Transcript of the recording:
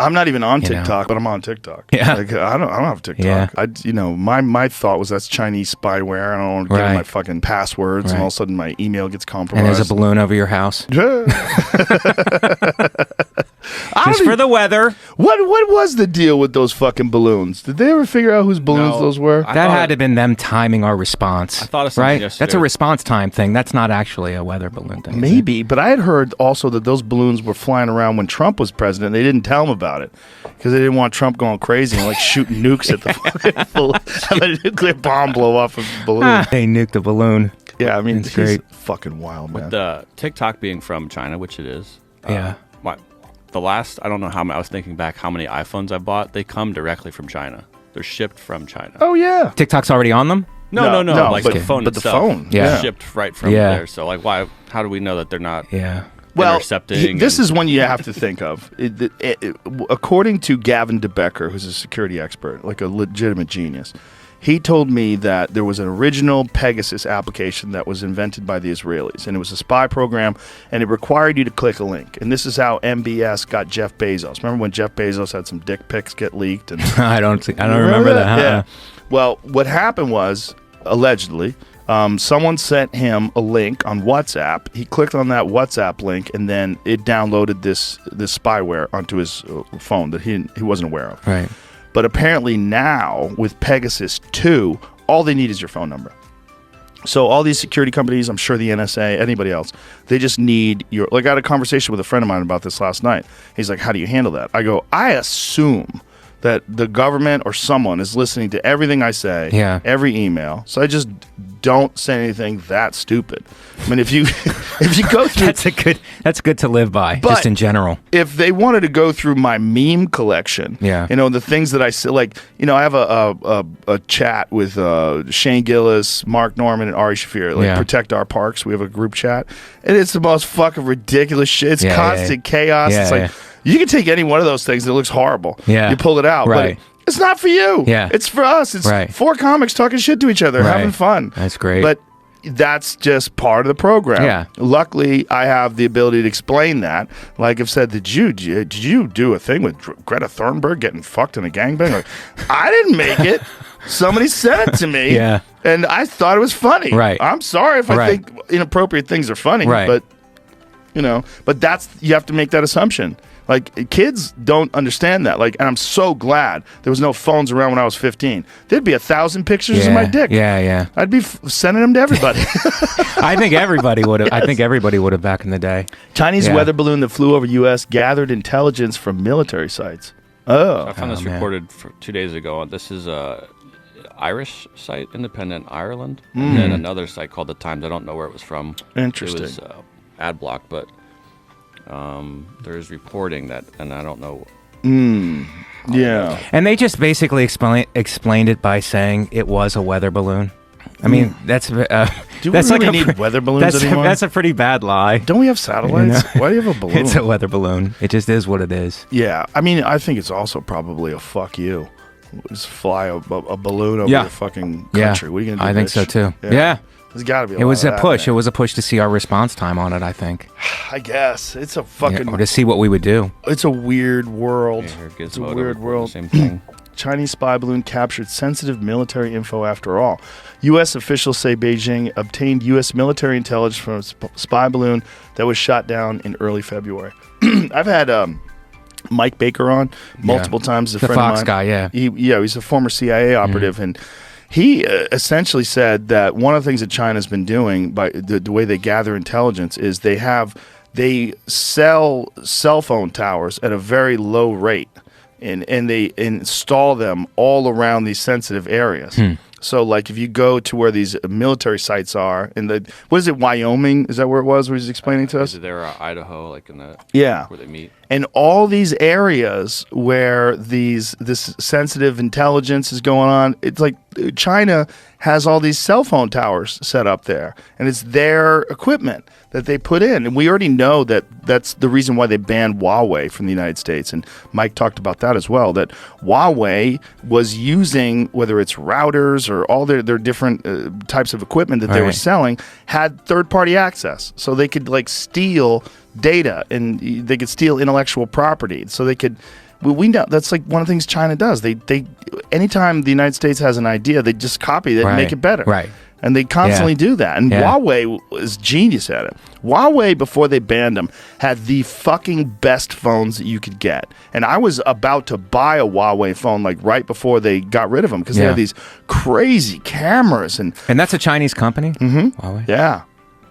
I'm not even on TikTok, but I'm on TikTok. Yeah. Like, I don't have TikTok. Yeah. My thought was that's Chinese spyware. I don't want to give my fucking passwords, and all of a sudden my email gets compromised. And there's a balloon over your house. Just for the weather. What was the deal with those fucking balloons? Did they ever figure out whose balloons those were? That had to have been them timing our response. I thought of something yesterday. That's a response time thing. That's not actually a weather balloon thing. Maybe, but I had heard also that those balloons were flying around when Trump was president. They didn't tell him about it because they didn't want Trump going crazy and like shooting nukes at the have a nuclear bomb blow off of the balloon. They nuked the balloon. Yeah, I mean, it's he's great. Fucking wild, man. With the TikTok being from China, which it is. Yeah. The last, I don't know how many, I was thinking back how many iPhones I bought. They come directly from China. They're shipped from China. Oh, yeah. TikTok's already on them? No. Like but the phone but itself. the phone. Yeah. Shipped right from there. So, like, how do we know that they're not intercepting? This is one you have to think of. According to Gavin DeBecker, who's a security expert, like a legitimate genius, he told me that there was an original Pegasus application that was invented by the Israelis, and it was a spy program, and it required you to click a link. And this is how MBS got Jeff Bezos. Remember when Jeff Bezos had some dick pics get leaked? And I don't remember that. Yeah. Well, what happened was, allegedly, someone sent him a link on WhatsApp. He clicked on that WhatsApp link, and then it downloaded this spyware onto his phone that he wasn't aware of. Right. But apparently now, with Pegasus 2, all they need is your phone number. So all these security companies, I'm sure the NSA, anybody else, they just need your... Like, I had a conversation with a friend of mine about this last night. He's like, how do you handle that? I go, I assume that the government or someone is listening to everything I say, every email. So I just don't say anything that stupid. I mean, if you go through... That's good to live by, just in general. If they wanted to go through my meme collection, the things that I say, like, I have a chat with Shane Gillis, Mark Norman, and Ari Shaffir, Protect Our Parks. We have a group chat. And it's the most fucking ridiculous shit. It's constant chaos. It's like... You can take any one of those things that looks horrible. Yeah. You pull it out. Right. But it's not for you. Yeah. It's for us. It's four comics talking shit to each other, having fun. That's great. But that's just part of the program. Yeah. Luckily, I have the ability to explain that. Like I've said, did you do a thing with Greta Thunberg getting fucked in a gangbang? Like, I didn't make it. Somebody sent it to me. Yeah. And I thought it was funny. Right. I'm sorry if I think inappropriate things are funny. Right. But, but you have to make that assumption. Like, kids don't understand that. Like, and I'm so glad there was no phones around when I was 15. There'd be 1,000 pictures of my dick. Yeah. I'd be sending them to everybody. I think everybody would have. Yes. I think everybody would have back in the day. Chinese weather balloon that flew over U.S. gathered intelligence from military sites. Oh. So I found this reported 2 days ago. This is a Irish site, Independent Ireland, and then another site called The Times. I don't know where it was from. Interesting. It was ad block, but... there's reporting that, and I don't know. Yeah. And they just basically explained it by saying it was a weather balloon. I mean, that's... Do we really need weather balloons anymore? That's a pretty bad lie. Don't we have satellites? Why do you have a balloon? It's a weather balloon. It just is what it is. Yeah. I mean, I think it's also probably a fuck you. Just fly a balloon over your fucking country. What are you going to do? I think so, too. Yeah. There's got to be It was a push. It was a push to see our response time on it, I think. I guess. It's a fucking... or to see what we would do. It's a weird world. Yeah, it's a weird world. Same thing. Chinese spy balloon captured sensitive military info after all. U.S. officials say Beijing obtained U.S. military intelligence from a spy balloon that was shot down in early February. I've had... Mike Baker on multiple times. A friend Fox of mine. Guy, he's a former CIA operative, and he essentially said that one of the things that China's been doing by the way they gather intelligence is they sell cell phone towers at a very low rate, and they install them all around these sensitive areas. So, like, if you go to where these military sites are, what is it, Wyoming? Is that where it was? Where he's explaining to us? There, Idaho, like in the where they meet, and all these areas where this sensitive intelligence is going on. It's like China has all these cell phone towers set up there, and it's their equipment that they put in. And we already know that that's the reason why they banned Huawei from the United States. And Mike talked about that as well, that Huawei was using, whether it's routers or all their different types of equipment that they were selling, had third-party access. So they could, like, steal data, and they could steal intellectual property. So they could we know that's like one of the things China does. They anytime the United States has an idea, they just copy it and make it better. Right. And they constantly do that. And Huawei was genius at it. Huawei, before they banned them, had the fucking best phones that you could get. And I was about to buy a Huawei phone like right before they got rid of them because they had these crazy cameras. And that's a Chinese company? Mm-hmm. Huawei? Yeah.